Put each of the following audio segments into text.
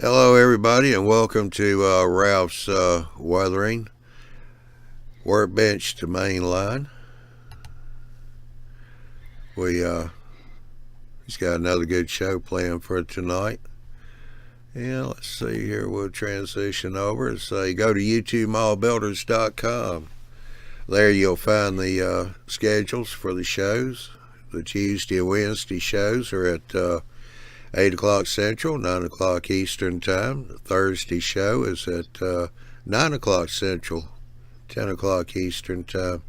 Hello, everybody, and welcome to Ralph's Weathering Workbench to Mainline. He's got another good show planned for tonight. And let's see here, we'll transition over and say go to YouTubeMallBuilders.com. There you'll find the schedules for the shows. The Tuesday and Wednesday shows are at 8 o'clock Central, 9 o'clock Eastern Time. The Thursday show is at 9 o'clock Central, 10 o'clock Eastern Time.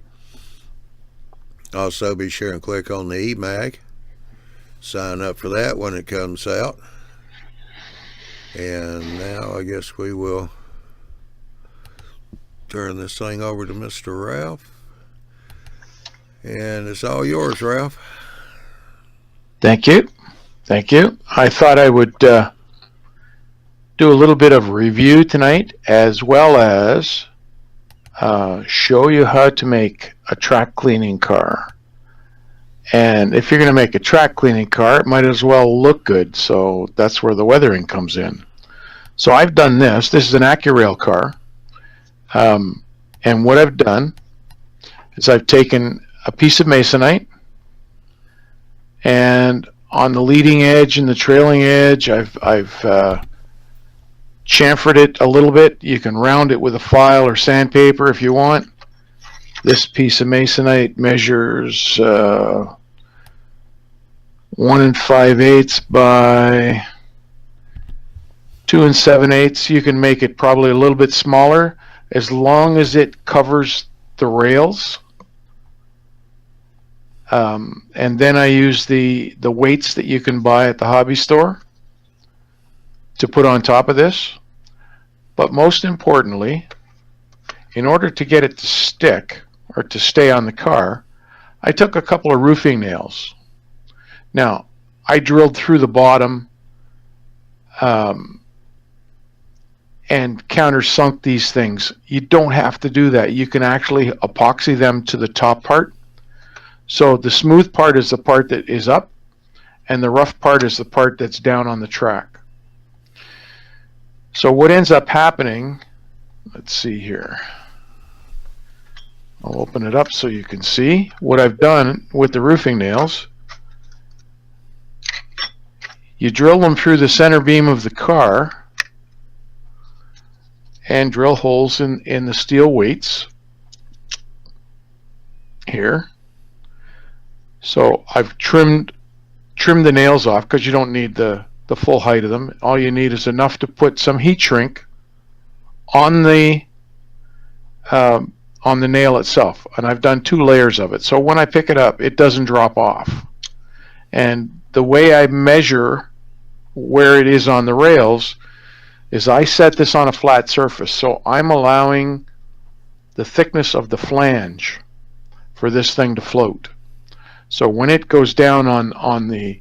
Also, be sure and click on the eMag. Sign up for that when it comes out. And now I guess we will turn this thing over to Mr. Ralph. And it's all yours, Ralph. Thank you. Thank you. I thought I would do a little bit of review tonight, as well as show you how to make a track cleaning car. And if you're going to make a track cleaning car, it might as well look good, so that's where the weathering comes in. So I've done this. This is an AccuRail car. And what I've done is I've taken a piece of masonite, and on the leading edge and the trailing edge, I've chamfered it a little bit. You can round it with a file or sandpaper if you want. This piece of masonite measures 1 5/8 by 2 7/8. You can make it probably a little bit smaller as long as it covers the rails. And then I use the weights that you can buy at the hobby store to put on top of this. But most importantly, in order to get it to stick or to stay on the car, I took a couple of roofing nails. Now, I drilled through the bottom and countersunk these things. You don't have to do that. You can actually epoxy them to the top part. So the smooth part is the part that is up, and the rough part is the part that's down on the track. So what ends up happening, let's see here. I'll open it up so you can see what I've done with the roofing nails. You drill them through the center beam of the car and drill holes in the steel weights here. So I've trimmed the nails off because you don't need the full height of them. All you need is enough to put some heat shrink on the nail itself, and I've done 2 layers of it. So when I pick it up, it doesn't drop off. And the way I measure where it is on the rails is I set this on a flat surface. So I'm allowing the thickness of the flange for this thing to float. So when it goes down on the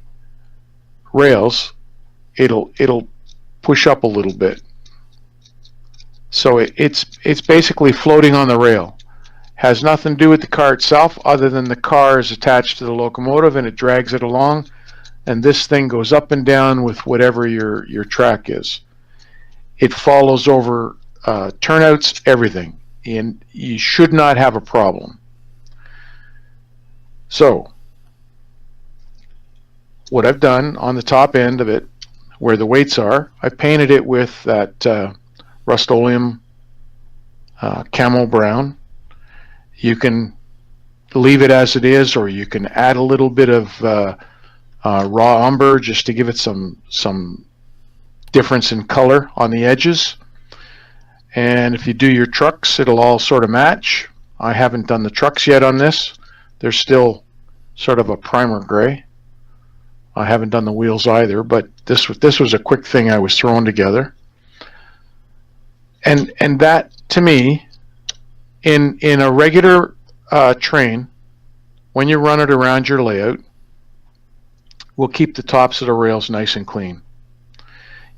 rails, it'll push up a little bit. So it's basically floating on the rail. Has nothing to do with the car itself, other than the car is attached to the locomotive and it drags it along, and this thing goes up and down with whatever your track is. It follows over turnouts, everything, and you should not have a problem. So what I've done on the top end of it, where the weights are, I painted it with that Rust-Oleum Camo Brown. You can leave it as it is, or you can add a little bit of raw umber just to give it some difference in color on the edges. And if you do your trucks, it'll all sort of match. I haven't done the trucks yet on this. They're still sort of a primer gray. I haven't done the wheels either, but this was a quick thing I was throwing together. And that, to me, in a regular train, when you run it around your layout, will keep the tops of the rails nice and clean.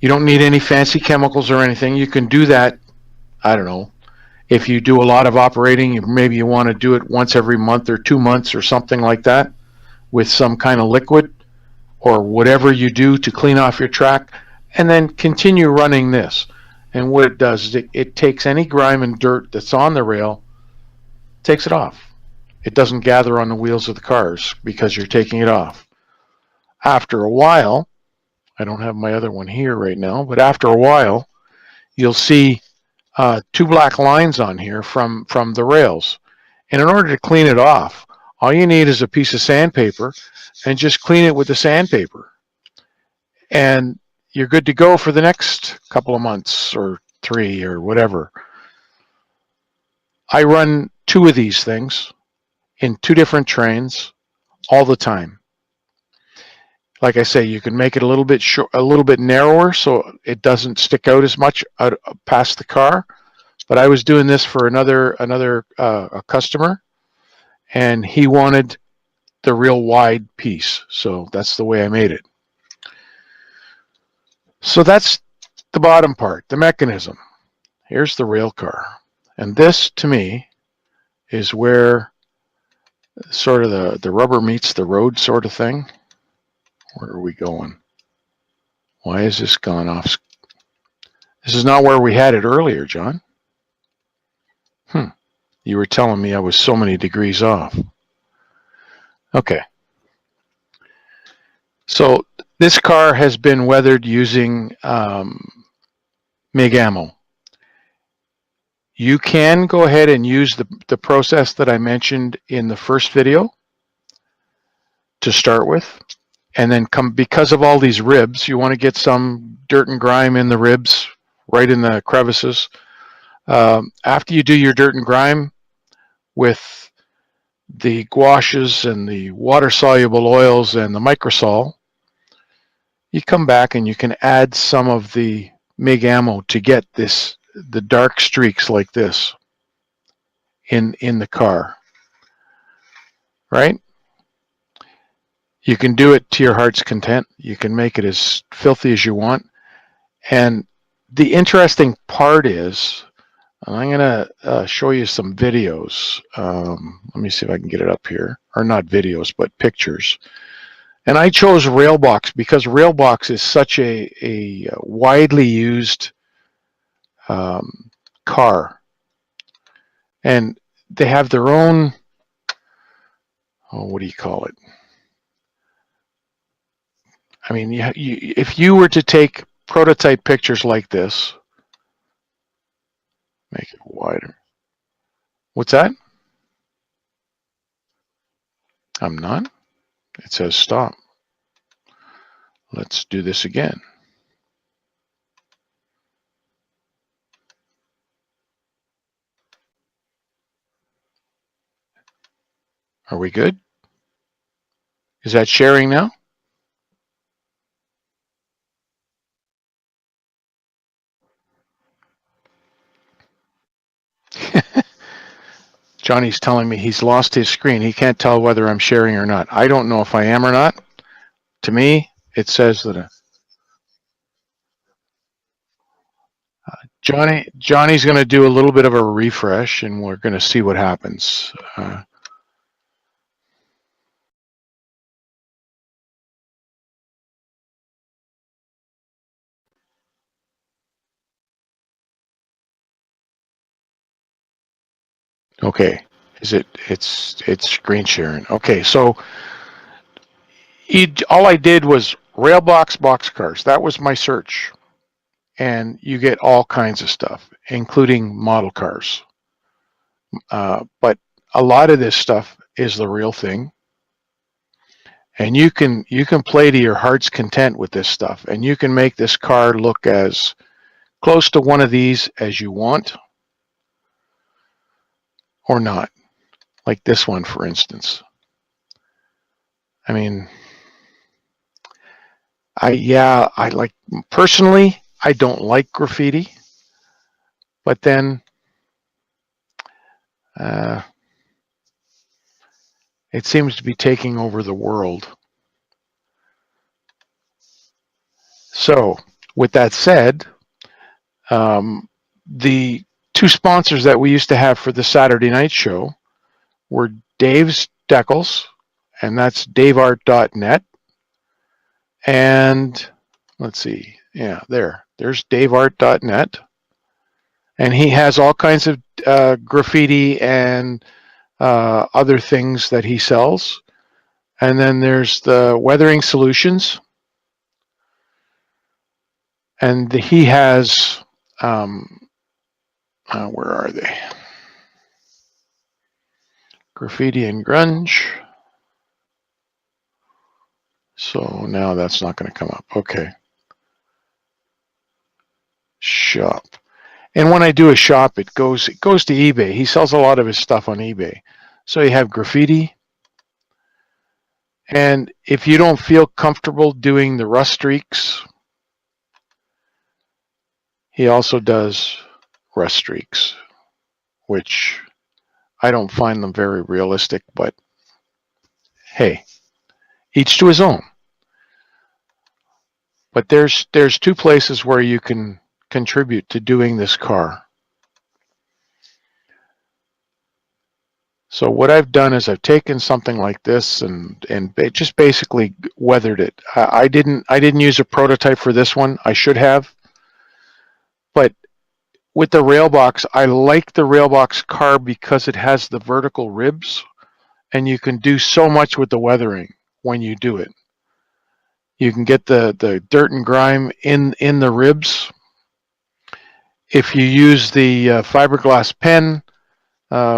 You don't need any fancy chemicals or anything. You can do that, I don't know, if you do a lot of operating, maybe you want to do it once every month or 2 months or something like that with some kind of liquid or whatever you do to clean off your track. and then continue running this. And what it does is it takes any grime and dirt that's on the rail, takes it off. It doesn't gather on the wheels of the cars because you're taking it off. After a while, I don't have my other one here right now, but after a while, you'll see two black lines on here from the rails. And in order to clean it off, all you need is a piece of sandpaper and just clean it with the sandpaper. And you're good to go for the next couple of months or 3 or whatever. I run 2 of these things in 2 different trains all the time. Like I say, you can make it a little bit narrower so it doesn't stick out as much out past the car. But I was doing this for another a customer, and he wanted the real wide piece, so that's the way I made it. So that's the bottom part, the mechanism. Here's the rail car, and this to me is where sort of the rubber meets the road sort of thing. Where are we going? Why is this gone off? This is not where we had it earlier, John. You were telling me I was so many degrees off. Okay. So this car has been weathered using MIG ammo. You can go ahead and use the process that I mentioned in the first video to start with. And then because of all these ribs, you want to get some dirt and grime in the ribs, right in the crevices. After you do your dirt and grime with the gouaches and the water-soluble oils and the microsol, you come back and you can add some of the MIG ammo to get the dark streaks like this in the car, right? You can do it to your heart's content. You can make it as filthy as you want. And the interesting part is, I'm going to show you some videos. Let me see if I can get it up here. Or not videos, but pictures. And I chose Railbox because Railbox is such a widely used car. And they have their own, what do you call it? I mean, if you were to take prototype pictures like this, make it wider. What's that? I'm not. It says stop. Let's do this again. Are we good? Is that sharing now? Johnny's telling me he's lost his screen. He can't tell whether I'm sharing or not. I don't know if I am or not. To me, it says that Johnny's going to do a little bit of a refresh, and we're going to see what happens. Okay, it's screen sharing. Okay, so all I did was Railbox boxcars. That was my search. And you get all kinds of stuff, including model cars. But a lot of this stuff is the real thing. And you can play to your heart's content with this stuff. And you can make this car look as close to one of these as you want or not. Like this one, for instance. I mean, I like, personally, I don't like graffiti, but then it seems to be taking over the world. So, with that said, the 2 sponsors that we used to have for the Saturday night show were Dave's Decals, and that's daveart.net, and let's see, Yeah, there's daveart.net, and he has all kinds of graffiti and other things that he sells. And then there's the weathering solutions, and he has where are they? Graffiti and grunge. So now that's not going to come up. Okay. Shop. And when I do a shop, it goes to eBay. He sells a lot of his stuff on eBay. So you have graffiti. And if you don't feel comfortable doing the rust streaks, he also does rust streaks, which I don't find them very realistic, but hey, each to his own. But there's two places where you can contribute to doing this car. So what I've done is I've taken something like this and just basically weathered it. I didn't use a prototype for this one. I should have. But with the Railbox, I like the Railbox car because it has the vertical ribs, and you can do so much with the weathering when you do it. You can get the dirt and grime in the ribs. If you use the fiberglass pen,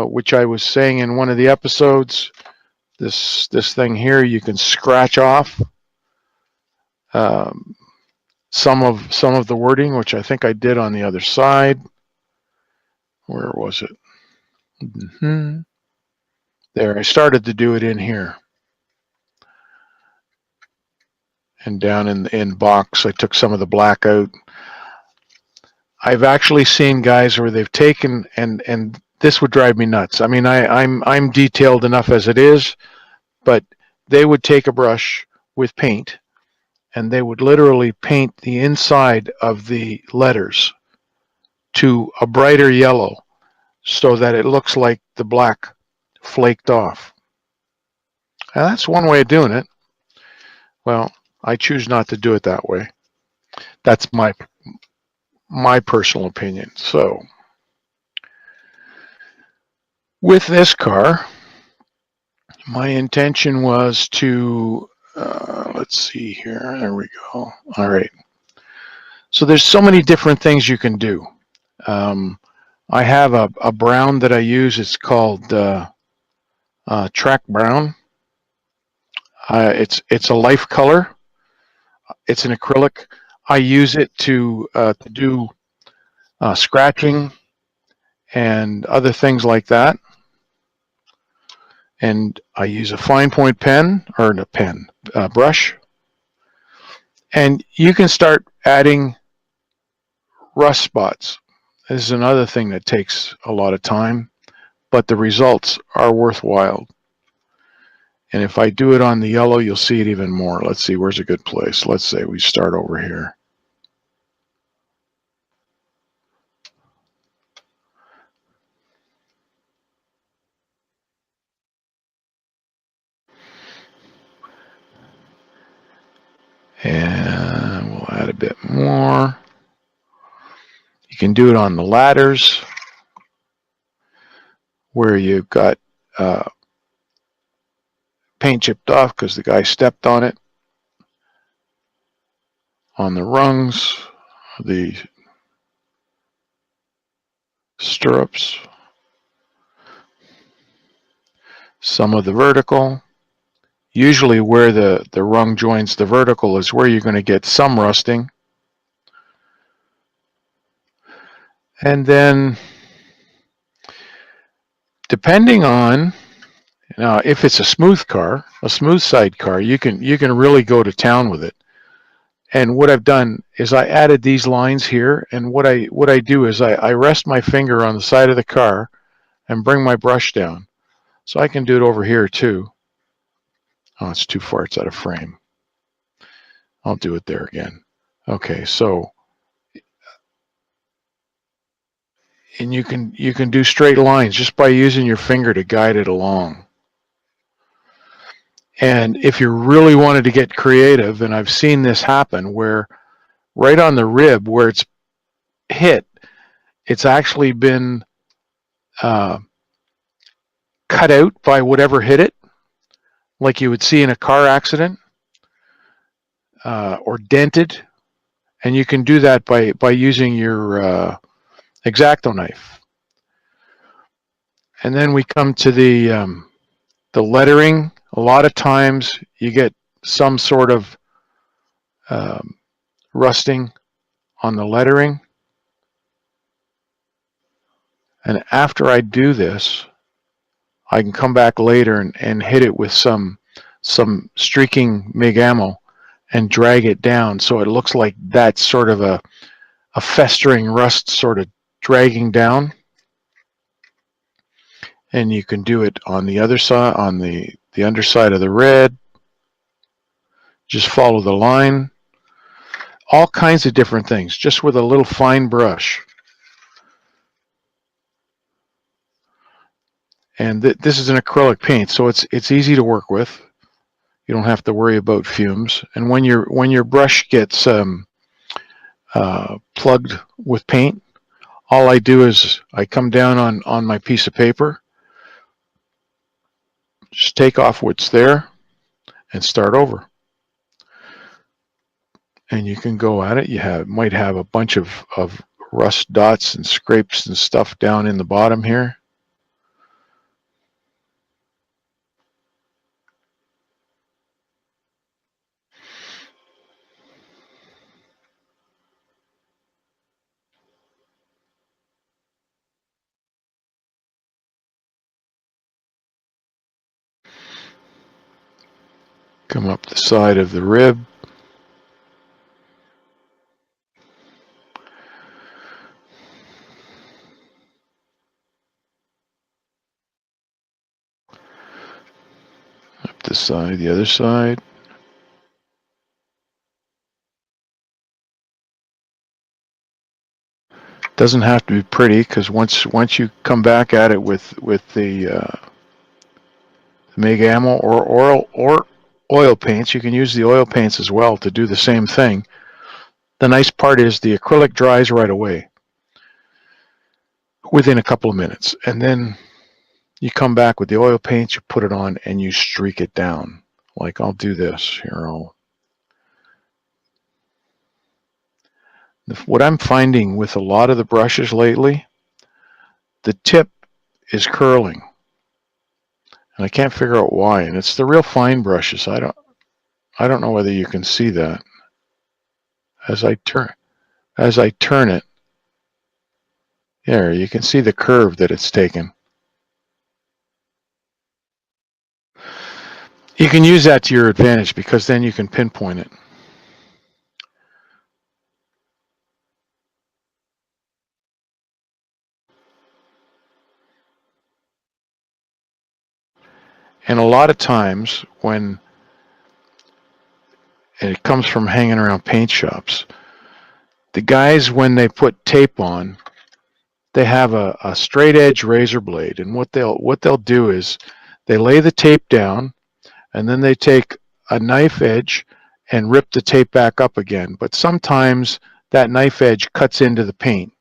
which I was saying in one of the episodes, this thing here, you can scratch off some of the wording, which I think I did on the other side. Where was it? Mm-hmm. There, I started to do it in here. And down in box, I took some of the black out. I've actually seen guys where they've taken, and this would drive me nuts. I mean, I'm detailed enough as it is, but they would take a brush with paint, and they would literally paint the inside of the letters to a brighter yellow so that it looks like the black flaked off. And that's one way of doing it. Well, I choose not to do it that way. That's my personal opinion. So with this car, my intention was to, let's see here. There we go. All right. So there's so many different things you can do. I have a brown that I use. It's called Track Brown. It's a life color. It's an acrylic. I use it to do scratching and other things like that. And I use a fine point pen, or a pen, brush. And you can start adding rust spots. This is another thing that takes a lot of time, but the results are worthwhile. And if I do it on the yellow, you'll see it even more. Let's see, where's a good place? Let's say we start over here. And we'll add a bit more. You can do it on the ladders where you've got paint chipped off because the guy stepped on it. On the rungs, the stirrups, some of the vertical. Usually where the rung joins the vertical is where you're going to get some rusting. And then depending on, if it's a smooth side car, you can really go to town with it. And what I've done is I added these lines here, and what I do is I rest my finger on the side of the car and bring my brush down. So I can do it over here too. Oh, it's too far, it's out of frame. I'll do it there again. Okay, so, and you can do straight lines just by using your finger to guide it along. And if you really wanted to get creative, and I've seen this happen where right on the rib where it's hit, it's actually been cut out by whatever hit it, like you would see in a car accident, or dented. And you can do that by using your X-Acto knife. And then we come to the lettering. A lot of times you get some sort of rusting on the lettering. And after I do this, I can come back later and hit it with some streaking MIG ammo and drag it down so it looks like that's sort of a festering rust sort of dragging down. And you can do it on the other side, on the underside of the red. Just follow the line. All kinds of different things, just with a little fine brush. And this is an acrylic paint, so it's easy to work with. You don't have to worry about fumes. And when your brush gets plugged with paint, all I do is I come down on my piece of paper, just take off what's there, and start over. And you can go at it. You might have a bunch of rust dots and scrapes and stuff down in the bottom here. Come up the side of the rib. Up the side, the other side. Doesn't have to be pretty, because once you come back at it with the MIG ammo or oil paints, you can use the oil paints as well to do the same thing. The nice part is the acrylic dries right away, within a couple of minutes, and then you come back with the oil paints, you put it on, and you streak it down. Like I'll do this here. What I'm finding with a lot of the brushes lately, the tip is curling, and I can't figure out why. And it's the real fine brushes. I don't know whether you can see that. As I turn it, there you can see the curve that it's taken. You can use that to your advantage, because then you can pinpoint it. And a lot of times when it comes from hanging around paint shops, the guys, when they put tape on, they have a straight edge razor blade, and what they'll do is they lay the tape down, and then they take a knife edge and rip the tape back up again. But sometimes that knife edge cuts into the paint,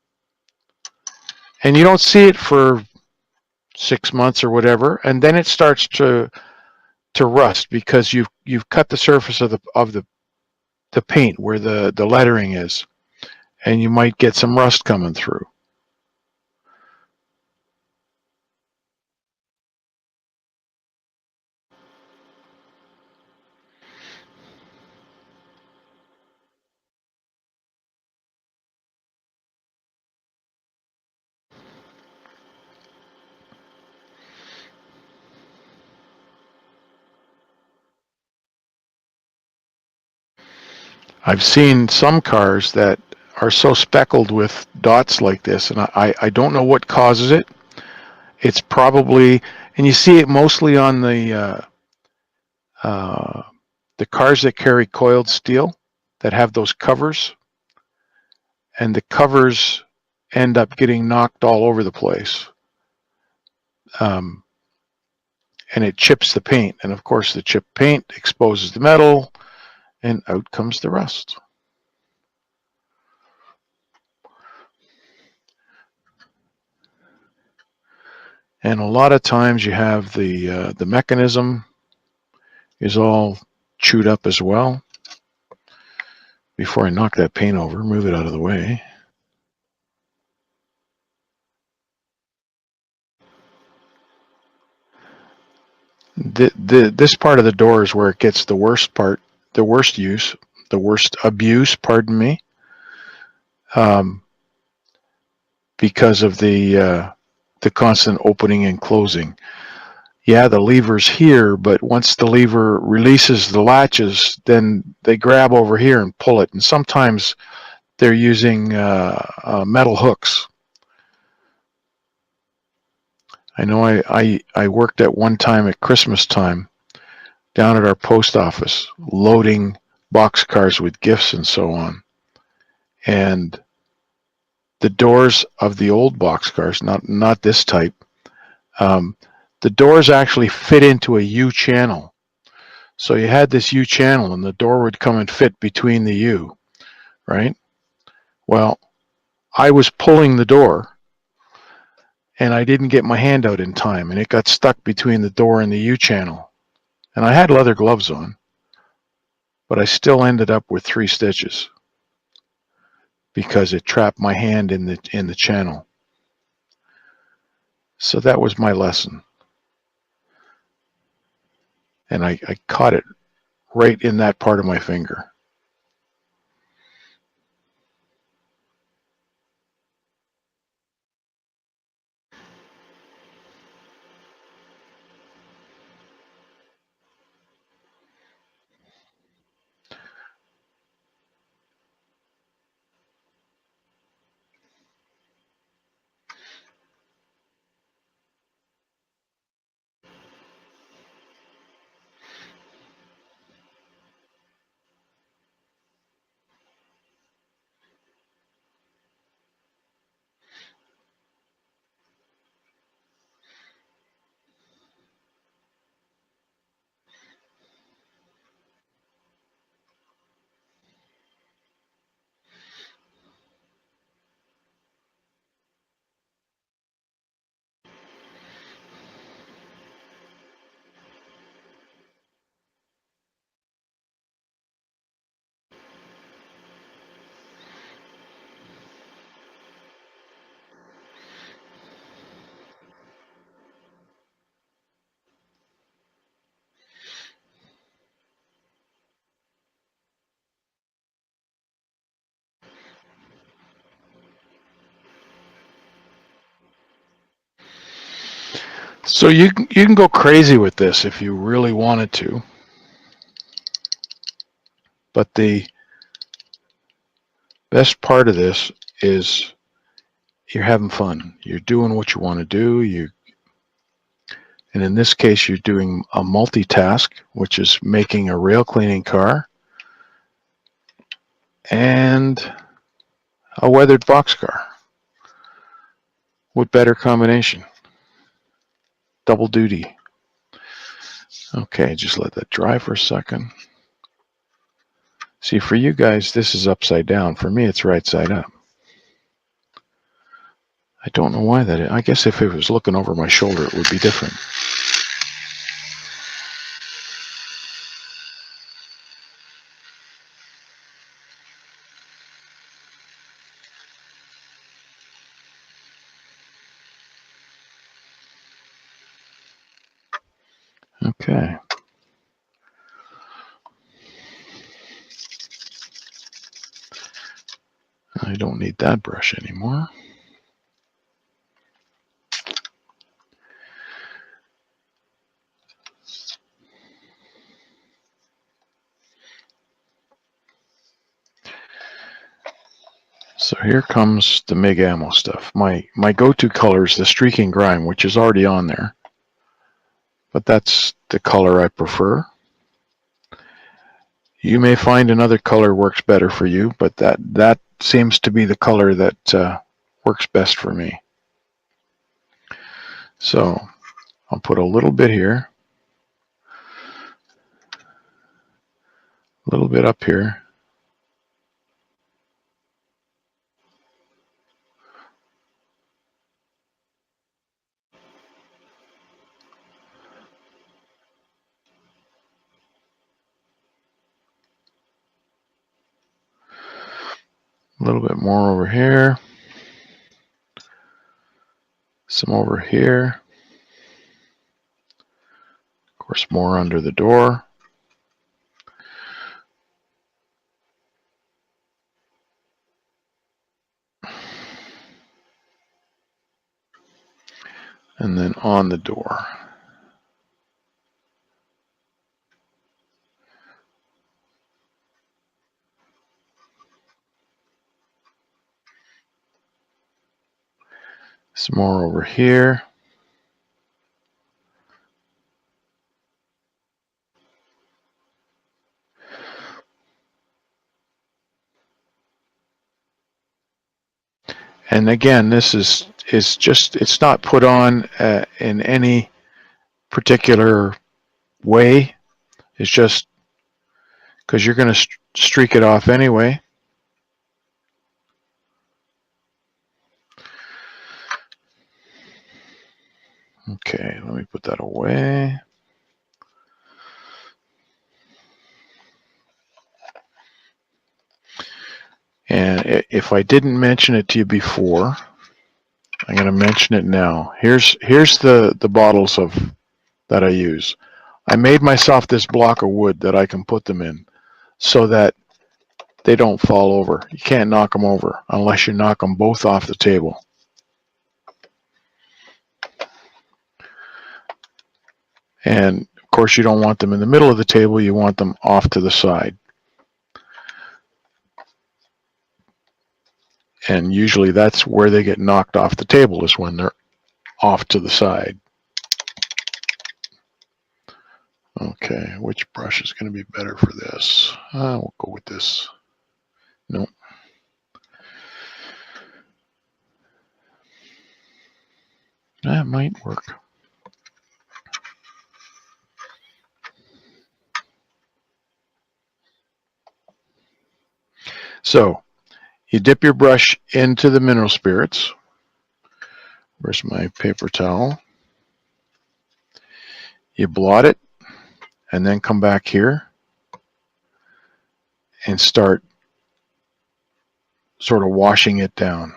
and you don't see it for 6 months or whatever, and then it starts to rust, because you've cut the surface of the paint where the lettering is, and you might get some rust coming through. I've seen some cars that are so speckled with dots like this, and I don't know what causes it. It's probably, and you see it mostly on the cars that carry coiled steel, that have those covers, and the covers end up getting knocked all over the place. And it chips the paint, and of course the chipped paint exposes the metal, and out comes the rust. And a lot of times you have the mechanism is all chewed up as well. Before I knock that paint over, move it out of the way. This part of the door is where it gets the worst part, the worst use, the worst abuse, pardon me, because of the constant opening and closing. Yeah, the lever's here, but once the lever releases the latches, then they grab over here and pull it. And sometimes they're using metal hooks. I know I worked at one time at Christmas time down at our post office, loading boxcars with gifts and so on. And the doors of the old boxcars, not this type, the doors actually fit into a U channel. So you had this U channel, and the door would come and fit between the U, right? Well, I was pulling the door, and I didn't get my hand out in time, and it got stuck between the door and the U channel. And I had leather gloves on, but I still ended up with 3 stitches because it trapped my hand in the channel. So that was my lesson. And I caught it right in that part of my finger. So you can go crazy with this if you really wanted to. But the best part of this is you're having fun. You're doing what you want to do. And in this case, you're doing a multitask, which is making a rail cleaning car and a weathered boxcar. What better combination? Double duty. Okay, just let that dry for a second. See, for you guys, this is upside down. For me, it's right side up. I don't know why that is. I guess if it was looking over my shoulder, it would be different. Okay. I don't need that brush anymore. So here comes the MIG ammo stuff. My go-to color is the streaking grime, which is already on there. But that's the color I prefer. You may find another color works better for you, but that seems to be the color that works best for me. So I'll put a little bit here, a little bit up here. A little bit more over here. Some over here. Of course, more under the door. And then on the door. Some more over here. And again, this is just, it's not put on in any particular way. It's just because you're going to streak it off anyway. Okay, let me put that away. And if I didn't mention it to you before, I'm going to mention it now. Here's the bottles that I use. I made myself this block of wood that I can put them in so that they don't fall over. You can't knock them over unless you knock them both off the table. And of course, you don't want them in the middle of the table. You want them off to the side. And usually that's where they get knocked off the table, is when they're off to the side. Okay, which brush is going to be better for this? We'll go with this. Nope. That might work. So, you dip your brush into the mineral spirits. Where's my paper towel? You blot it, and then come back here and start sort of washing it down.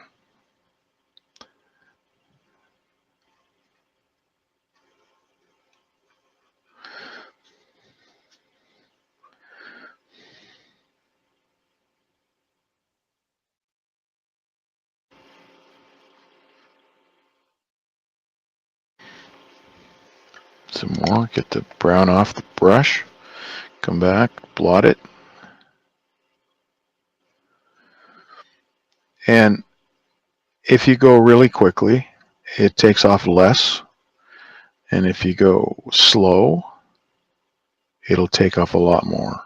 Some more, get the brown off the brush, come back, blot it. And if you go really quickly, it takes off less. And if you go slow, it'll take off a lot more.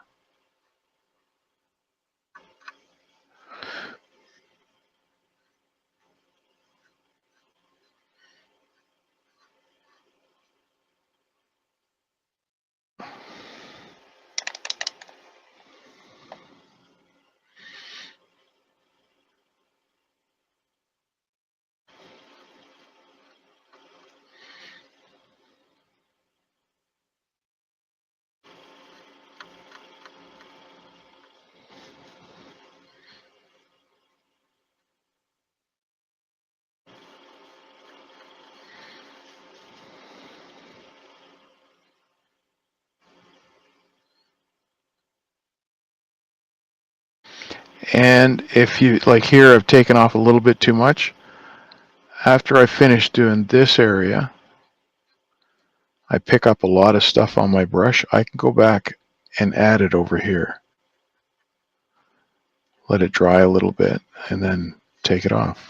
And if you, like here, I've taken off a little bit too much. After I finish doing this area, I pick up a lot of stuff on my brush. I can go back and add it over here. Let it dry a little bit and then take it off.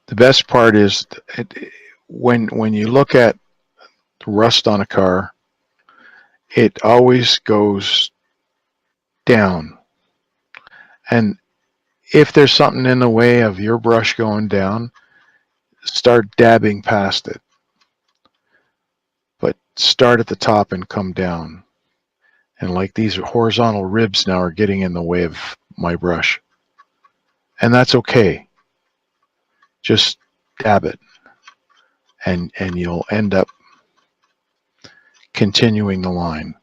The best part is when you look at rust on a car, it always goes down. And if there's something in the way of your brush going down, start dabbing past it. But start at the top and come down. And like these horizontal ribs now are getting in the way of my brush. And that's okay. Just dab it. And you'll end up continuing the line.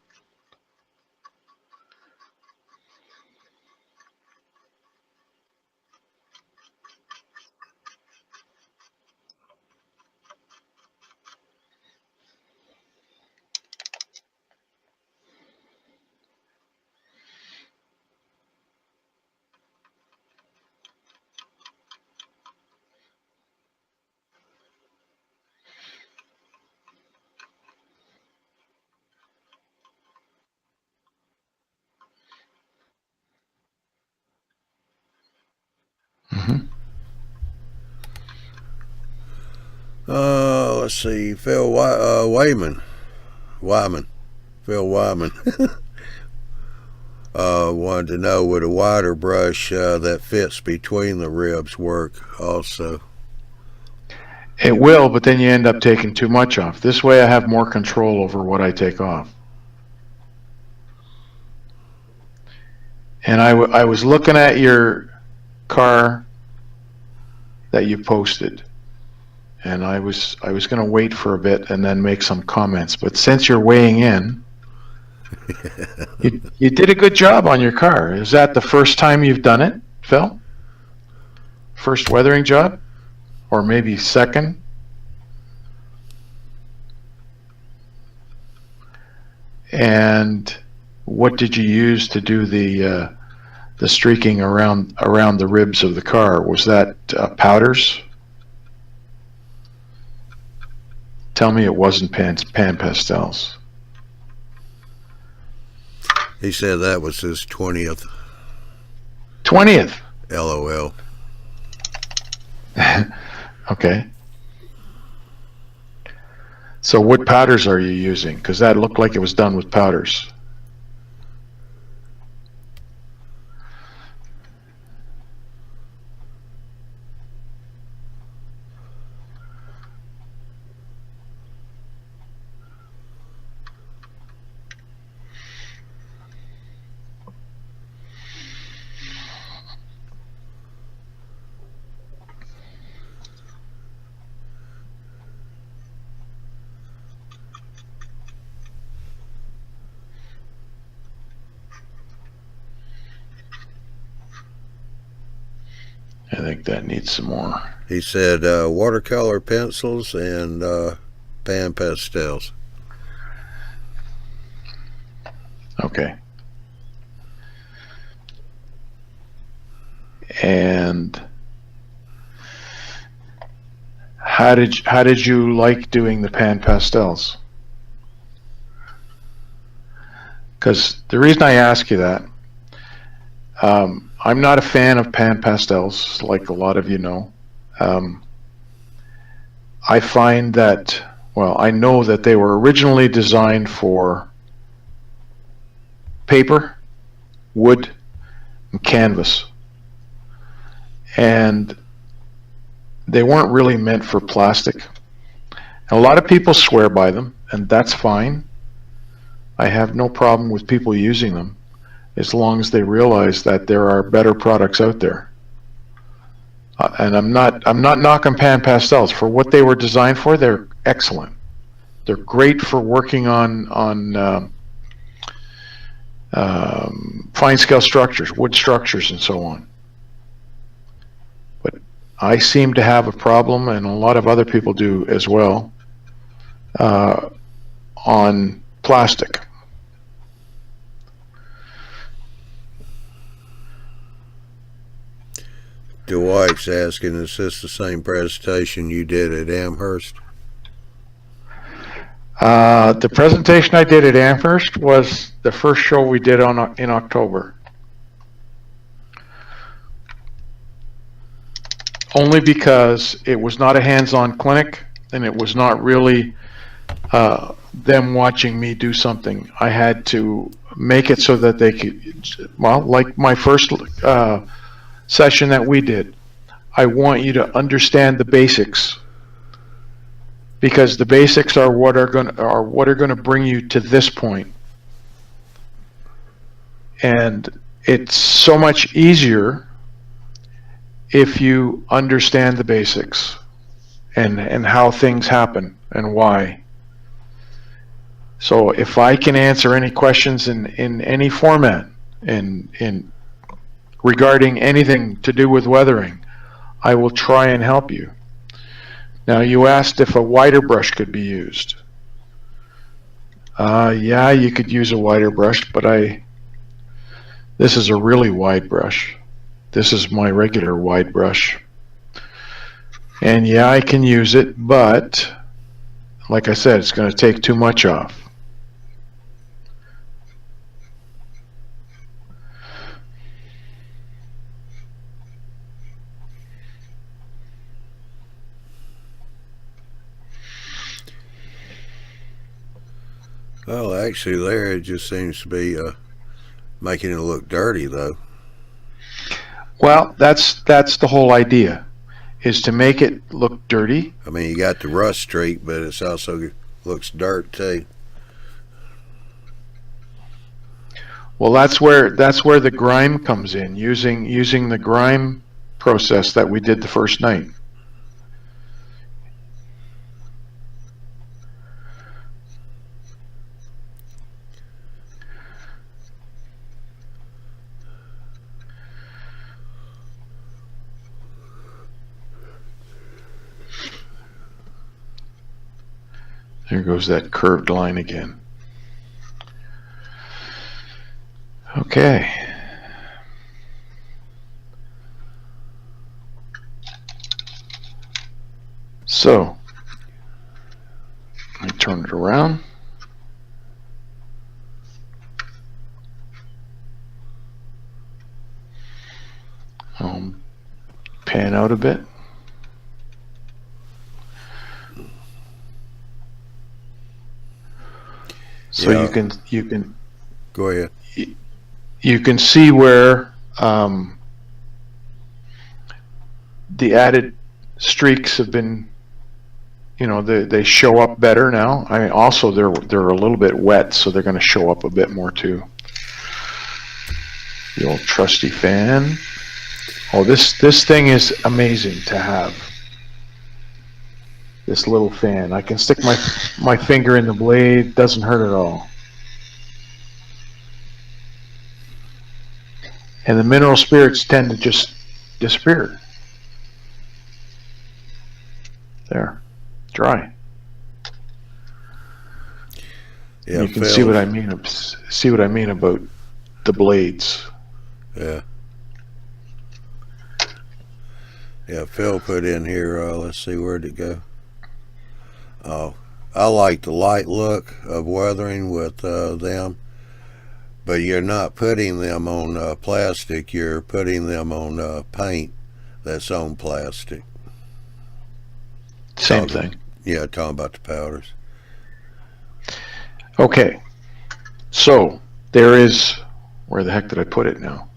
Mm-hmm. Let's see, Phil Wyman. Phil Wyman. Wanted to know would a wider brush that fits between the ribs work also? It will, but then you end up taking too much off. This way I have more control over what I take off. And I was looking at your car that you posted, and I was going to wait for a bit and then make some comments. But since you're weighing in, you did a good job on your car. Is that the first time you've done it, Phil? First weathering job? Or maybe second? And what did you use to do the streaking around the ribs of the car? Was that powders? Tell me it wasn't pan pastels. He said that was his 20th. 20th? LOL. Okay. So what powders are you using? Because that looked like it was done with powders. I think that needs some more. He said watercolor pencils and pan pastels. Okay. And how did you like doing the pan pastels? Because the reason I ask you that, I'm not a fan of pan pastels, like a lot of you know. I find that, well, I know that they were originally designed for paper, wood, and canvas. And they weren't really meant for plastic. A lot of people swear by them, and that's fine. I have no problem with people using them, as long as they realize that there are better products out there. And I'm not knocking pan pastels. For what they were designed for, they're excellent. They're great for working on fine scale structures, wood structures, and so on. But I seem to have a problem, and a lot of other people do as well, on plastic. Dwight's asking, is this the same presentation you did at Amherst? The presentation I did at Amherst was the first show we did in October. Only because it was not a hands-on clinic, and it was not really them watching me do something. I had to make it so that they could, well, like my first session that we did. I want you to understand the basics, because the basics are what are going to bring you to this point. And it's so much easier if you understand the basics and how things happen and why. So if I can answer any questions in any format in regarding anything to do with weathering, I will try and help you. Now, you asked if a wider brush could be used. Yeah, you could use a wider brush, but this is a really wide brush. This is my regular wide brush. And yeah, I can use it, but like I said, it's going to take too much off. Well, actually, there it just seems to be making it look dirty, though. Well, that's the whole idea, is to make it look dirty. I mean, you got the rust streak, but it's also looks dirt too. Well, that's where the grime comes in, using the grime process that we did the first night. There goes that curved line again. Okay. So, let me turn it around. I'll pan out a bit. So Yeah. you can Go ahead. you can see where the added streaks have been, they show up better now. I mean, also they're a little bit wet, so they're going to show up a bit more too. The old trusty fan. Oh, this thing is amazing to have. This little fan. I can stick my finger in the blade, doesn't hurt at all. And the mineral spirits tend to just disappear. There. Dry. Yeah, you can Phil. see what I mean. See what I mean about the blades. Yeah. Yeah, Phil put in here, let's see, where'd it go? Oh, I like the light look of weathering with them, but you're not putting them on plastic, you're putting them on paint that's on plastic. Same thing. Yeah, talking about the powders. Okay, so there is, where the heck did I put it now?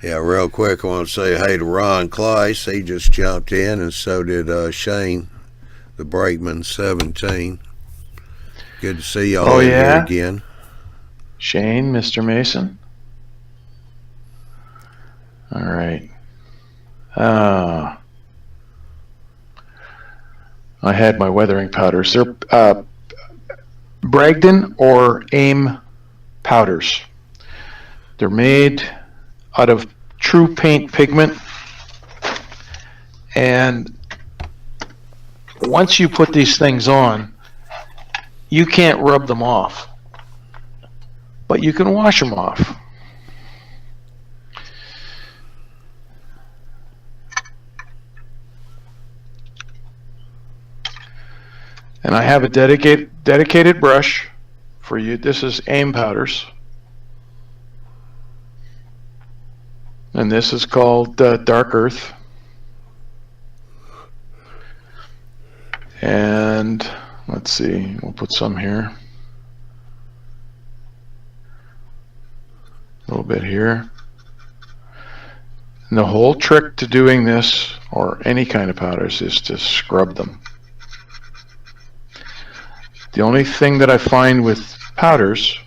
Yeah, real quick, I want to say hey to Ron Kleiss. He just jumped in, and so did Shane, the Brakeman 17. Good to see y'all here again. Shane, Mr. Mason. All right. I had my weathering powders. They're Bragdon or AIM powders. They're made out of true paint pigment, and once you put these things on, you can't rub them off, but you can wash them off. And I have a dedicated brush for you. This is AIM powders. And this is called Dark Earth. And let's see, we'll put some here. A little bit here. And the whole trick to doing this, or any kind of powders, is to scrub them. The only thing that I find with powders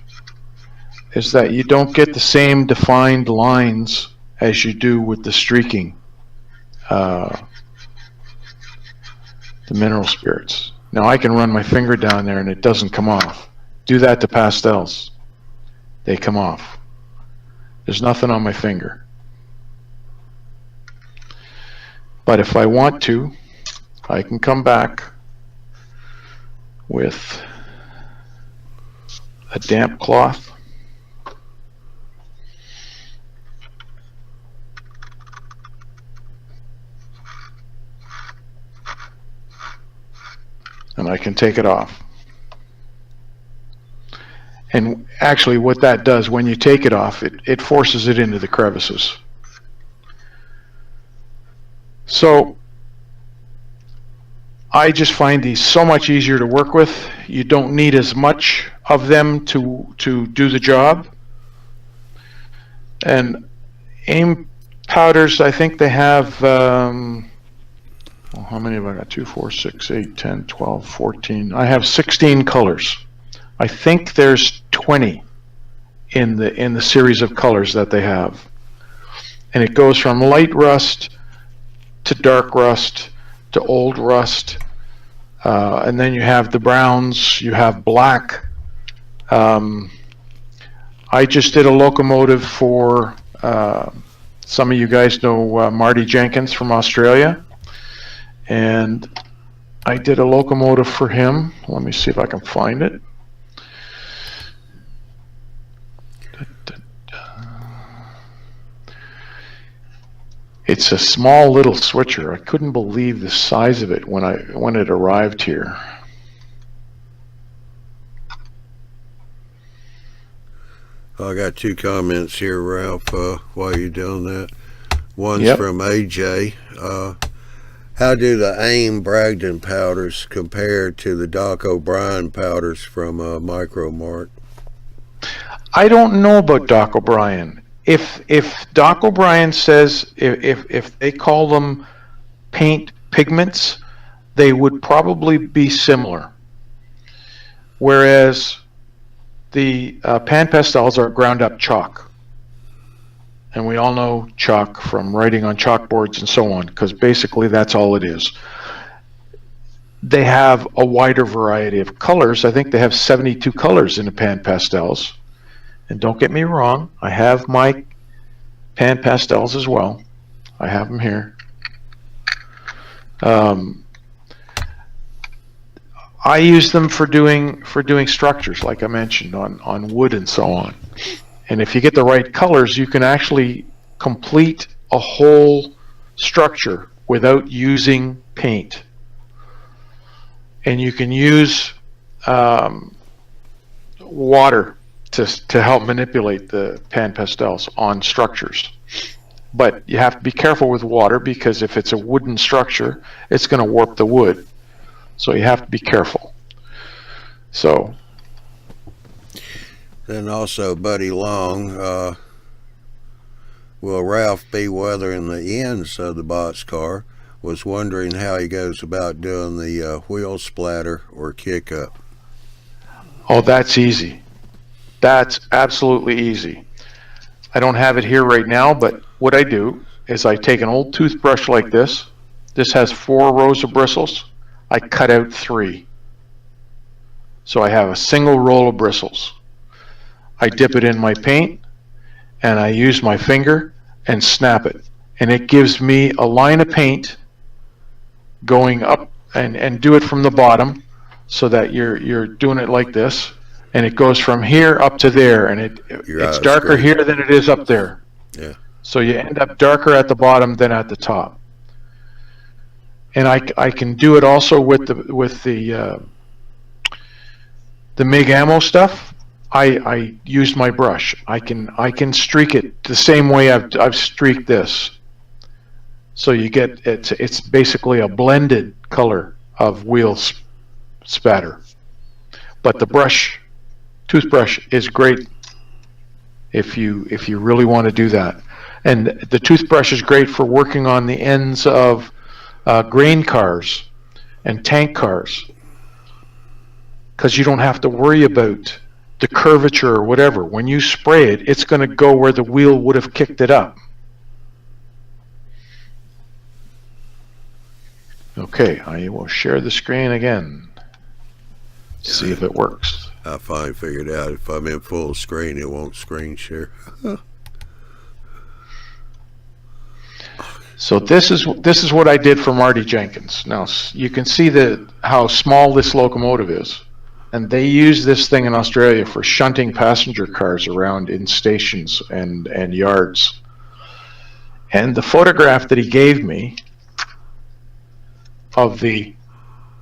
is that you don't get the same defined lines as you do with the streaking, the mineral spirits. Now I can run my finger down there and it doesn't come off. Do that to pastels. They come off. There's nothing on my finger. But if I want to, I can come back with a damp cloth. And I can take it off. And actually what that does, when you take it off, it forces it into the crevices. So I just find these so much easier to work with. You don't need as much of them to do the job. And AIM powders, I think they have, well, how many have I got? 2, 4, 6, 8, 10, 12, 14. I have 16 colors. I think there's 20 in the series of colors that they have. And it goes from light rust to dark rust to old rust, and then you have the browns, you have black. I just did a locomotive for, some of you guys know Marty Jenkins from Australia, and I did a locomotive for him. Let me see if I can find it. It's a small little switcher. I couldn't believe the size of it when it arrived here. I got 2 comments here, Ralph, while you're doing that. One's Yep. from AJ. How do the AIM Bragdon powders compare to the Doc O'Brien powders from Micro Mart? I don't know about Doc O'Brien. If Doc O'Brien says if they call them paint pigments, they would probably be similar. Whereas the pan pastels are ground up chalk. And we all know chalk from writing on chalkboards and so on, because basically that's all it is. They have a wider variety of colors. I think they have 72 colors in the pan pastels. And don't get me wrong, I have my pan pastels as well. I have them here. I use them for doing structures, like I mentioned, on wood and so on. And if you get the right colors, you can actually complete a whole structure without using paint. And you can use water to help manipulate the pan pastels on structures. But you have to be careful with water, because if it's a wooden structure, it's going to warp the wood. So you have to be careful. So. Then also Buddy Long, will Ralph be weathering the ends of the boxcar? Was wondering how he goes about doing the wheel splatter or kick up. Oh, that's easy. That's absolutely easy. I don't have it here right now, but what I do is I take an old toothbrush like this. This has 4 rows of bristles. I cut out 3. So I have a single roll of bristles. I dip it in my paint, and I use my finger and snap it. And it gives me a line of paint going up, and do it from the bottom, so that you're doing it like this. And it goes from here up to there, and it's darker here than it is up there. Yeah. So you end up darker at the bottom than at the top. And I can do it also with the MIG ammo stuff. I use my brush. I can streak it the same way I've streaked this. So you get it's basically a blended color of wheel spatter. But the toothbrush is great if you really want to do that. And the toothbrush is great for working on the ends of grain cars and tank cars, because you don't have to worry about the curvature or whatever. When you spray it, it's going to go where the wheel would have kicked it up. Okay, I will share the screen again. See if it works. I finally figured out if I'm in full screen, it won't screen share. So this is what I did for Marty Jenkins. Now you can see how small this locomotive is, and they use this thing in Australia for shunting passenger cars around in stations and yards. And the photograph that he gave me of the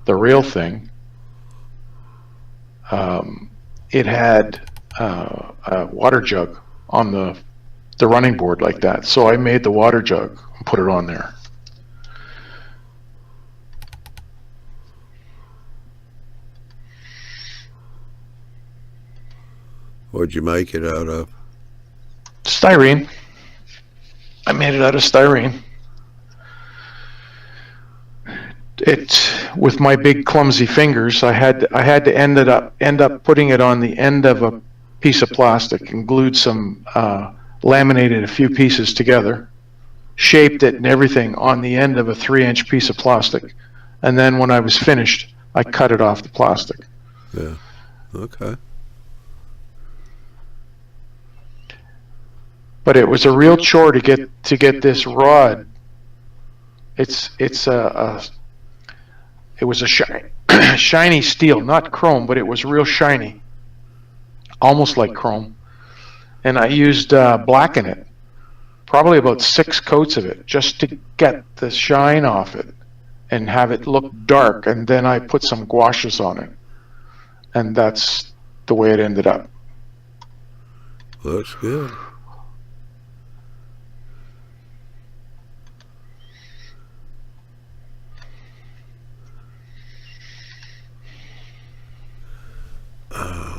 real thing, it had a water jug on the running board like that. So I made the water jug and put it on there. What'd you make it out of? Styrene. I made it out of styrene. With my big clumsy fingers, I had to end up putting it on the end of a piece of plastic and glued some laminated a few pieces together, shaped it and everything on the end of a 3-inch piece of plastic, and then when I was finished, I cut it off the plastic. Yeah. Okay. But it was a real chore to get this rod. It was a shiny steel, not chrome, but it was real shiny, almost like chrome. And I used black in it, probably about 6 coats of it, just to get the shine off it and have it look dark. And then I put some gouaches on it, and that's the way it ended up. Looks good.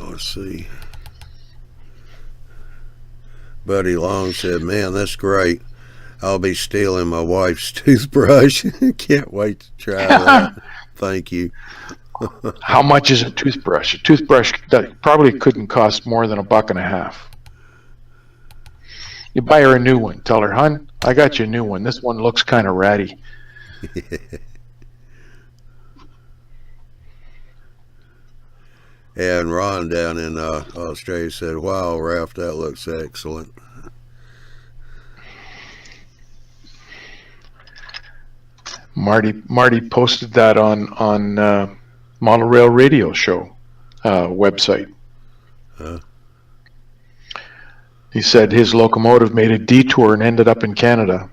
Let's see. Buddy Long said, "Man, that's great. I'll be stealing my wife's toothbrush. Can't wait to try that. Thank you." How much is a toothbrush? A toothbrush that probably couldn't cost more than $1.50. You buy her a new one. Tell her, "Hun, I got you a new one. This one looks kind of ratty." And Ron down in Australia said, "Wow, Ralph, that looks excellent." Marty posted that on Model Rail Radio Show website. He said his locomotive made a detour and ended up in Canada.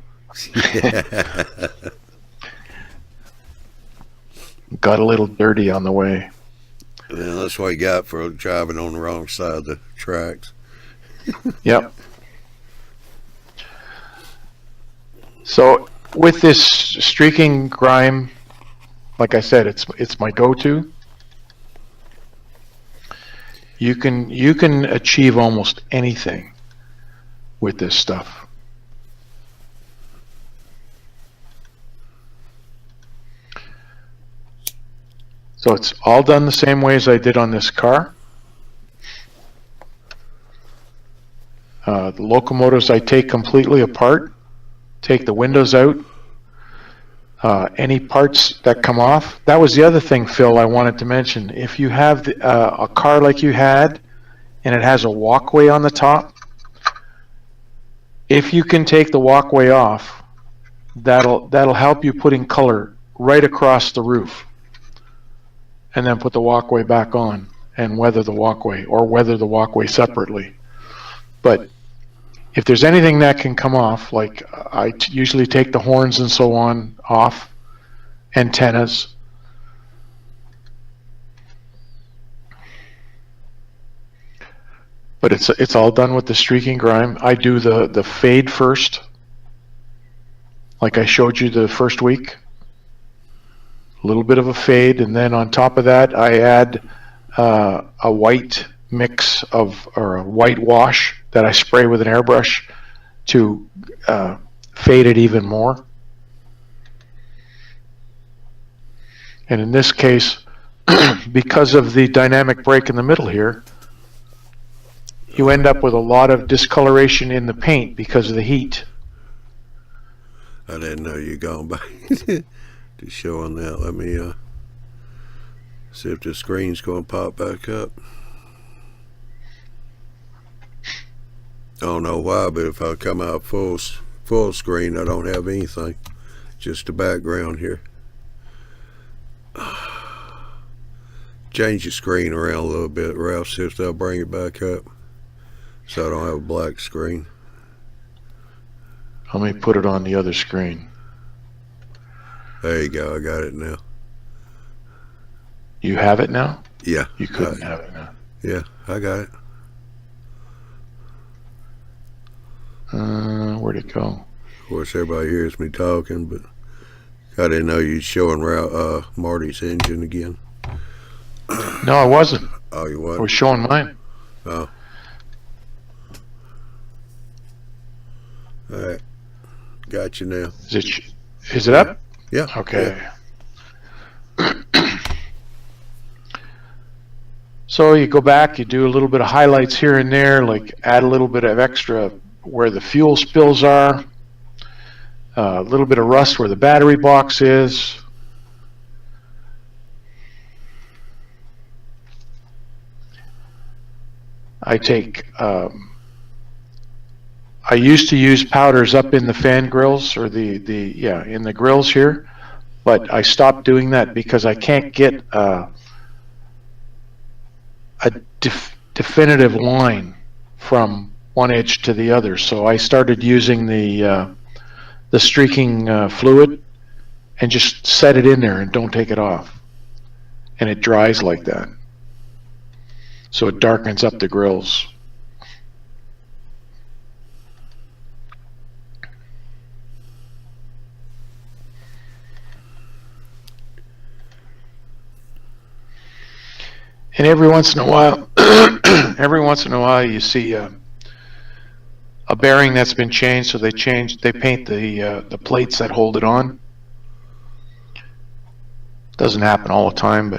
Got a little dirty on the way. Yeah, that's what you got for driving on the wrong side of the tracks. Yep. So with this streaking grime, like I said, it's my go-to. You can achieve almost anything with this stuff. So it's all done the same way as I did on this car. The locomotives I take completely apart, take the windows out, any parts that come off. That was the other thing, Phil, I wanted to mention. If you have a car like you had and it has a walkway on the top, if you can take the walkway off, that'll help you putting color right across the roof. And then put the walkway back on and weather the walkway separately. But if there's anything that can come off, like I usually take the horns and so on off, antennas. But it's all done with the streaking grime. I do the fade first, like I showed you the first week. A little bit of a fade, and then on top of that I add a white mix or a white wash that I spray with an airbrush to fade it even more. And in this case, because of the dynamic break in the middle here, you end up with a lot of discoloration in the paint because of the heat. I didn't know you gone back to showing that. Let me see if the screen's going to pop back up. I don't know why, but if I come out full screen, I don't have anything. Just the background here. Change the screen around a little bit, Ralph, see if they'll bring it back up. So I don't have a black screen. Let me put it on the other screen. There you go, I got it now. You have it now? Yeah. You couldn't have it now. Yeah, I got it. Where'd it go? Of course, everybody hears me talking, but I didn't know you'd showing Marty's engine again. No, I wasn't. Oh, you what? I was showing mine. Oh. All right. Got you now. Is it up? Yeah. Okay. Yeah. So you go back, you do a little bit of highlights here and there, like add a little bit of extra where the fuel spills are, a little bit of rust where the battery box is. I used to use powders up in the fan grills or in the grills here, but I stopped doing that because I can't get a definitive line from one edge to the other. So I started using the streaking fluid and just set it in there and don't take it off, and it dries like that. So it darkens up the grills. And every once in a while, you see a bearing that's been changed. So they paint the plates that hold it on. Doesn't happen all the time,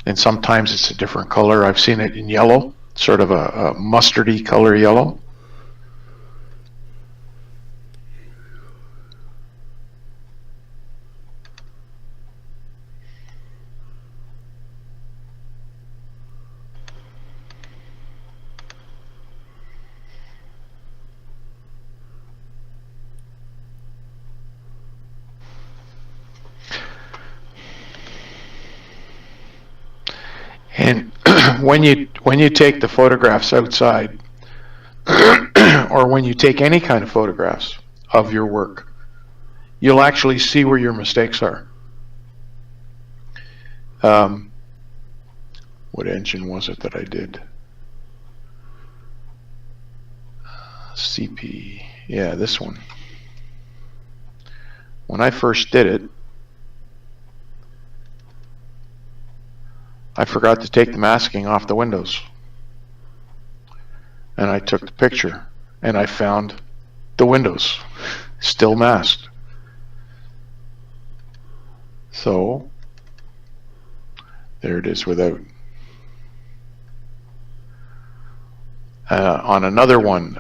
and sometimes it's a different color. I've seen it in yellow, sort of a mustardy color yellow. And when you take the photographs outside, or when you take any kind of photographs of your work, you'll actually see where your mistakes are. What engine was it that I did? CP, yeah, this one. When I first did it, I forgot to take the masking off the windows. And I took the picture and I found the windows still masked. So there it is without. On another one,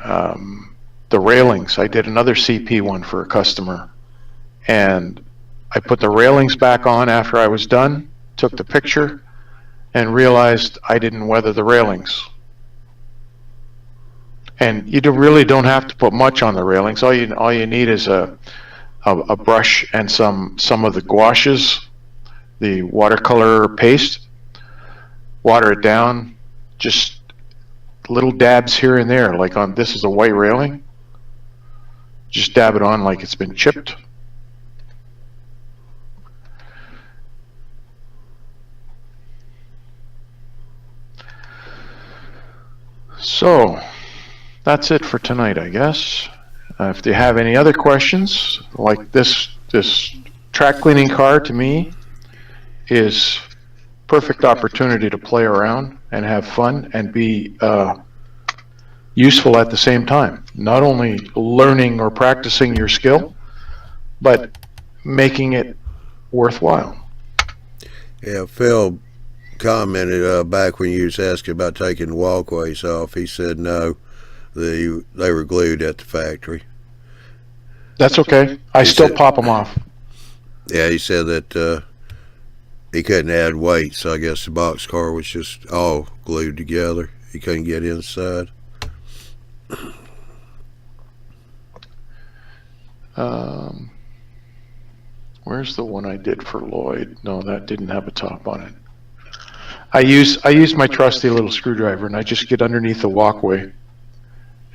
the railings, I did another CP one for a customer, and I put the railings back on after I was done, took the picture, and realized I didn't weather the railings. And you really don't have to put much on the railings. All you need is a brush and some of the gouaches, the watercolor paste. Water it down, just little dabs here and there. Like on this is a white railing. Just dab it on like it's been chipped. So that's it for tonight, I guess. If you have any other questions, like this track cleaning car to me is perfect opportunity to play around and have fun and be useful at the same time. Not only learning or practicing your skill, but making it worthwhile. Yeah, Phil commented back when you was asking about taking the walkways off. He said no, they were glued at the factory. That's okay. I still pop them off. Yeah, he said that he couldn't add weight, so I guess the boxcar was just all glued together. He couldn't get inside. Where's the one I did for Lloyd? No, that didn't have a top on it. I use my trusty little screwdriver, and I just get underneath the walkway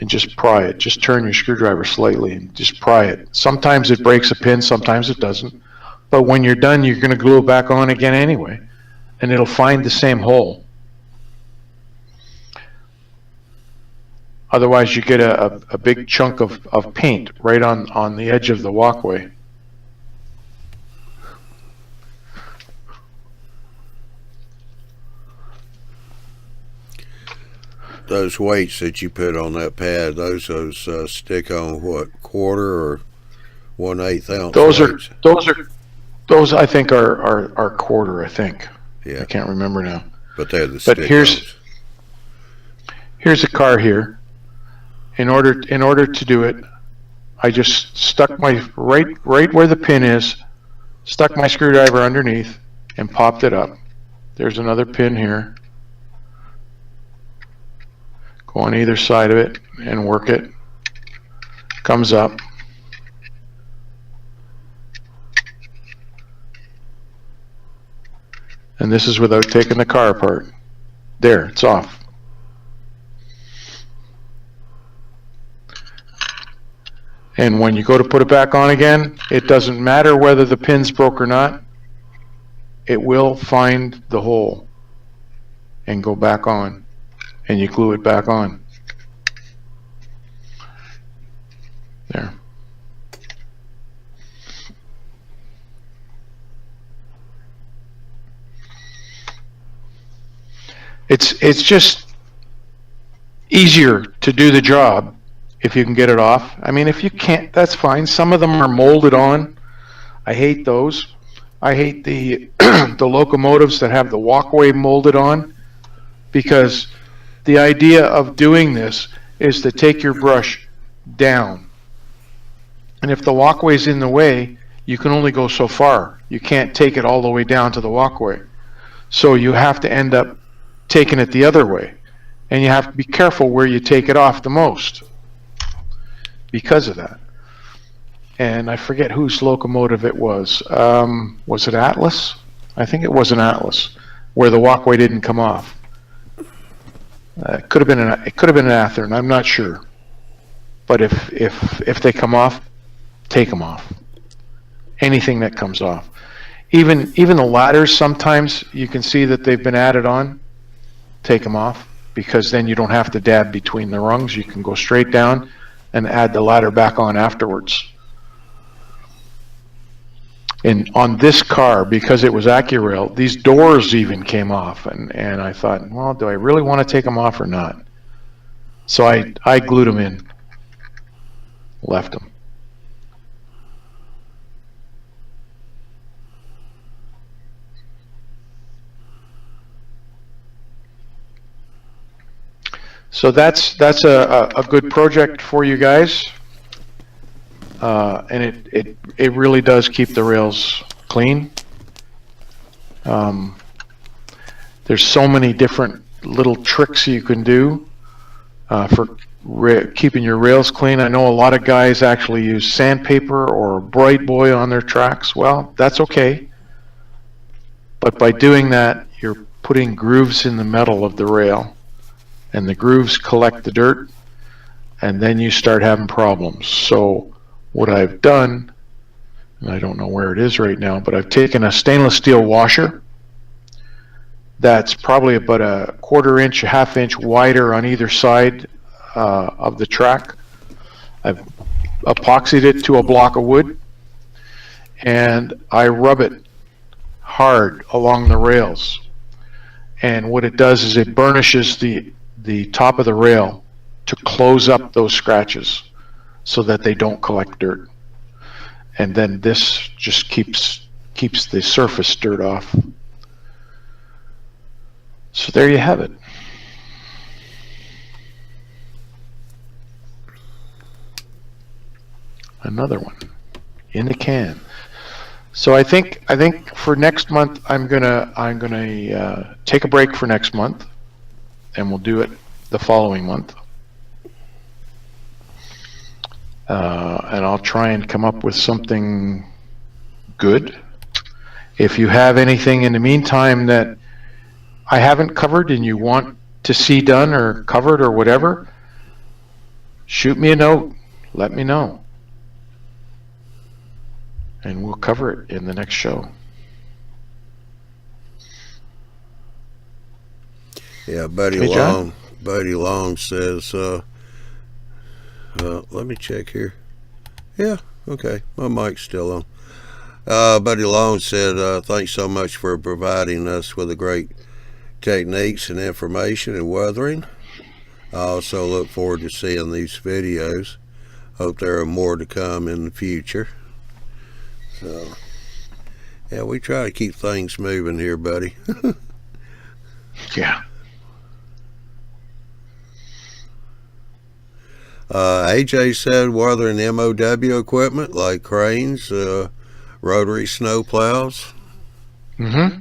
and just pry it. Just turn your screwdriver slightly and just pry it. Sometimes it breaks a pin, sometimes it doesn't. But when you're done, you're going to glue it back on again anyway, and it'll find the same hole. Otherwise, you get a big chunk of paint right on the edge of the walkway. Those weights that you put on that pad, those stick on what, quarter or 1/8 ounce? Those I think are quarter. I think. Yeah. I can't remember now. But they're the But stick-ons. here's a car here. In order to do it, I just stuck my right where the pin is, stuck my screwdriver underneath, and popped it up. There's another pin here. Go on either side of it and work it. Comes up. And this is without taking the car apart. There, it's off. And when you go to put it back on again, it doesn't matter whether the pin's broke or not. It will find the hole and go back on. And you glue it back on. There. It's just easier to do the job if you can get it off. I mean, if you can't, that's fine. Some of them are molded on. I hate those. I hate the the locomotives that have the walkway molded on, because the idea of doing this is to take your brush down. And if the walkway's in the way, you can only go so far. You can't take it all the way down to the walkway. So you have to end up taking it the other way. And you have to be careful where you take it off the most because of that. And I forget whose locomotive it was. Was it Atlas? I think it was an Atlas, where the walkway didn't come off. It could have been an Athearn. I'm not sure. But if they come off, take them off. Anything that comes off, even the ladders. Sometimes you can see that they've been added on. Take them off, because then you don't have to dab between the rungs. You can go straight down and add the ladder back on afterwards. And on this car, because it was AccuRail, these doors even came off, and I thought, well, do I really want to take them off or not? So I glued them in, left them. So that's a good project for you guys. And it really does keep the rails clean. There's so many different little tricks you can do for keeping your rails clean. I know a lot of guys actually use sandpaper or Bright Boy on their tracks. Well, that's okay. But by doing that, you're putting grooves in the metal of the rail, and the grooves collect the dirt, and then you start having problems. So what I've done, and I don't know where it is right now, but I've taken a stainless steel washer that's probably about a 1/4 inch, a 1/2 inch wider on either side of the track. I've epoxied it to a block of wood, and I rub it hard along the rails. And what it does is it burnishes the top of the rail to close up those scratches so that they don't collect dirt. And then this just keeps the surface dirt off. So there you have it. Another one in the can. So I think for next month I'm gonna take a break for next month, and we'll do it the following month. And I'll try and come up with something good. If you have anything in the meantime that I haven't covered and you want to see done or covered or whatever, shoot me a note. Let me know. And we'll cover it in the next show. Yeah, Buddy Hey, Long. John? Buddy Long says, let me check here. Yeah, okay. My mic's still on. Buddy Long said, thanks so much for providing us with the great techniques and information in weathering. I also look forward to seeing these videos. Hope there are more to come in the future. So, yeah, we try to keep things moving here, buddy. Yeah. AJ said weathering MOW equipment like cranes, rotary snow plows. Mm-hmm.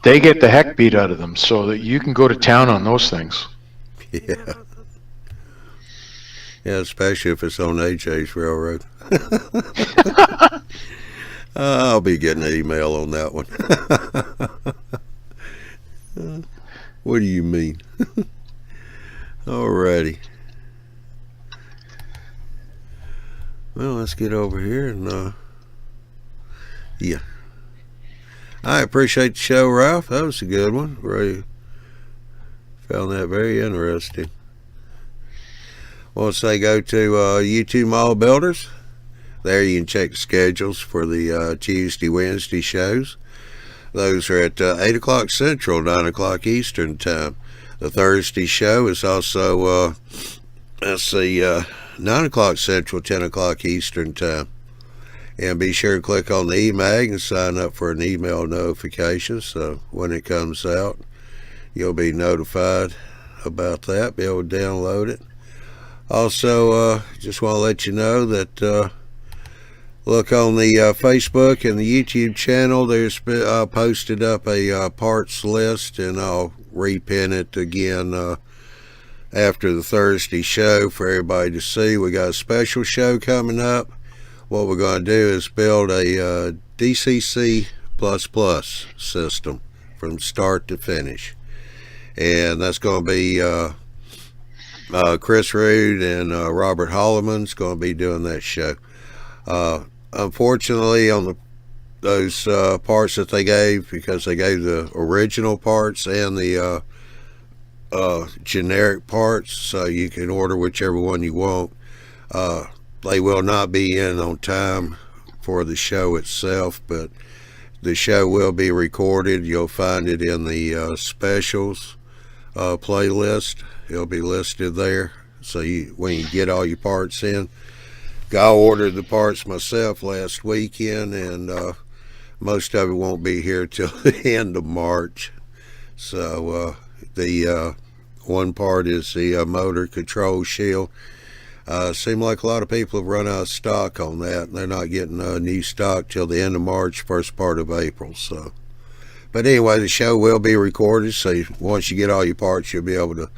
They get the heck beat out of them, so that you can go to town on those things. Yeah. Yeah, especially if it's on AJ's railroad. I'll be getting an email on that one. What do you mean? Alrighty. Well, let's get over here and yeah. I appreciate the show, Ralph. That was a good one. Really found that very interesting. Want to say go to YouTube Mall Builders. There you can check the schedules for the Tuesday, Wednesday shows. Those are at 8 o'clock Central, 9 o'clock Eastern time. The Thursday show is also, 9 o'clock Central, 10 o'clock Eastern time. And be sure to click on the e-mag and sign up for an email notification, so when it comes out, you'll be notified about that, be able to download it. Also, just want to let you know that look on the Facebook and the YouTube channel. There's posted up a parts list, and I'll repin it again after the Thursday show for everybody to see. We got a special show coming up. What we're going to do is build a DCC++ system from start to finish, and that's going to be Chris Rood and Robert Holloman's going to be doing that show. Unfortunately, on those parts that they gave, because they gave the original parts and the generic parts, so you can order whichever one you want. They will not be in on time for the show itself, but the show will be recorded. You'll find it in the specials playlist. It'll be listed there, so when you get all your parts in. I ordered the parts myself last weekend, and most of it won't be here till the end of March. So the one part is the motor control shield. Seems like a lot of people have run out of stock on that, and they're not getting new stock till the end of March, first part of April. So, but anyway, the show will be recorded, so once you get all your parts, you'll be able to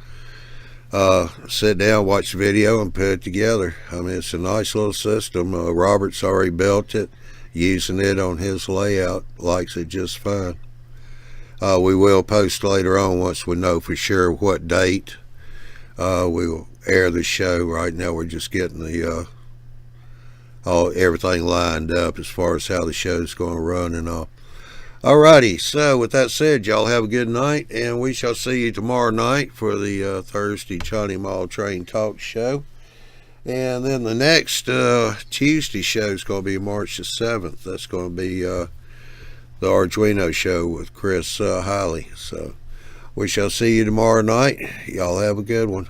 sit down, watch the video, and put it together. I mean, it's a nice little system. Robert's already built it, using it on his layout, likes it just fine. We will post later on, once we know for sure what date we will air the show. Right now we're just getting the everything lined up as far as how the show's going to run and all. Alrighty, so with that said, y'all have a good night, and we shall see you tomorrow night for the Thursday Johnny Mall Train Talk show. And then the next Tuesday show is going to be March the 7th. That's going to be the Arduino show with Chris Hiley. So We shall see you tomorrow night. Y'all have a good one.